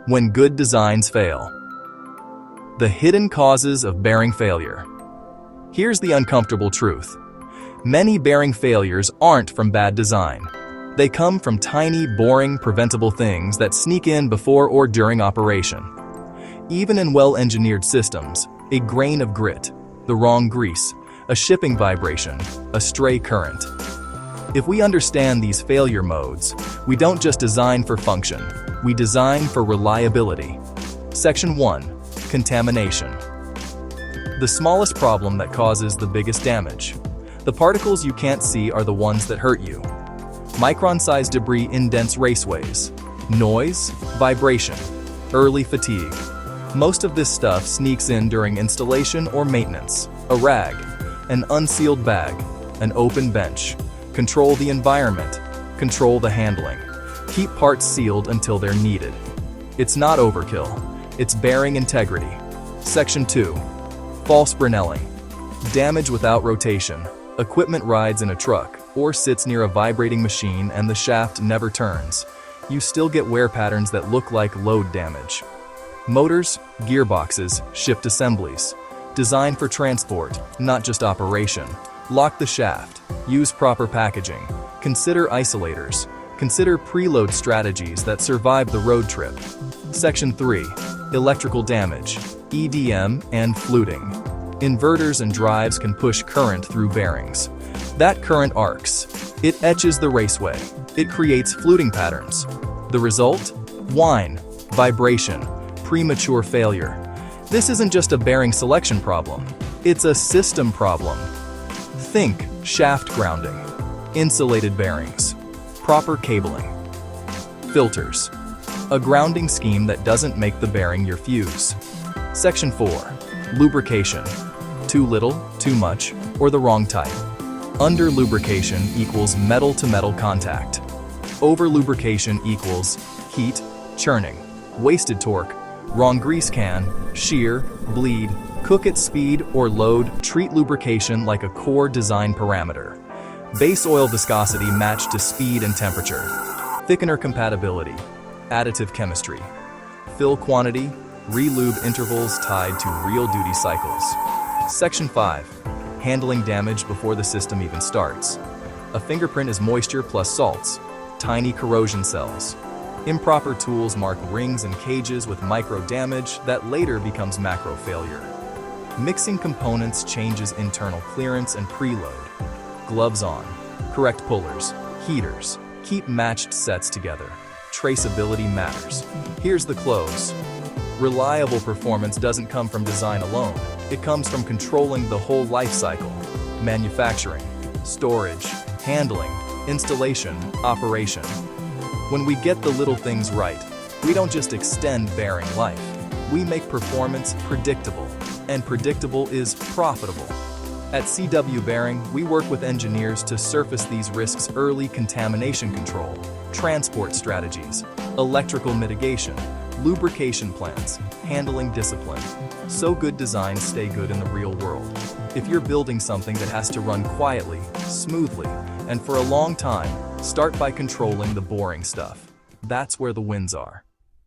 When good designs fail. The hidden causes of bearing failure. Here's the uncomfortable truth. Many bearing failures aren't from bad design. They come from tiny, boring, preventable things that sneak in before or during operation. Even in well-engineered systems, a grain of grit, the wrong grease, a shipping vibration, a stray current. If we understand these failure modes, we don't just design for function, we design for reliability. Section 1. Contamination. The smallest problem that causes the biggest damage. The particles you can't see are the ones that hurt you. Micron-sized debris indents raceways. Noise, vibration, early fatigue. Most of this stuff sneaks in during installation or maintenance. A rag, an unsealed bag, an open bench. Control the environment. Control the handling. Keep parts sealed until they're needed. It's not overkill. It's bearing integrity. Section 2. False Brinelling. Damage without rotation. Equipment rides in a truck or sits near a vibrating machine and the shaft never turns. You still get wear patterns that look like load damage. Motors, gearboxes, shift assemblies. Designed for transport, not just operation. Lock the shaft. Use proper packaging. Consider isolators. Consider preload strategies that survive the road trip. Section 3. Electrical damage, EDM, and fluting. Inverters and drives can push current through bearings. That current arcs. It etches the raceway. It creates fluting patterns. The result? Whine, vibration, premature failure. This isn't just a bearing selection problem. It's a system problem. Think shaft grounding, insulated bearings, proper cabling, filters, a grounding scheme that doesn't make the bearing your fuse. Section 4. Lubrication. Too little, too much, or the wrong type. Under lubrication equals metal-to-metal contact. Over lubrication equals heat, churning, wasted torque, wrong grease can, shear, bleed, cook at speed or load. Treat lubrication like a core design parameter. Base oil viscosity matched to speed and temperature. Thickener compatibility. Additive chemistry. Fill quantity. Relube intervals tied to real duty cycles. Section 5. Handling damage before the system even starts. A fingerprint is moisture plus salts. Tiny corrosion cells. Improper tools mark rings and cages with micro damage that later becomes macro failure. Mixing components changes internal clearance and preload. Gloves on. Correct pullers. Heaters. Keep matched sets together. Traceability matters. Here's the close. Reliable performance doesn't come from design alone. It comes from controlling the whole life cycle. Manufacturing, storage, handling, installation, operation. When we get the little things right, we don't just extend bearing life. We make performance predictable, and predictable is profitable. At CW Bearing, we work with engineers to surface these risks: early contamination control, transport strategies, electrical mitigation, lubrication plans, handling discipline. So good designs stay good in the real world. If you're building something that has to run quietly, smoothly, and for a long time, start by controlling the boring stuff. That's where the wins are.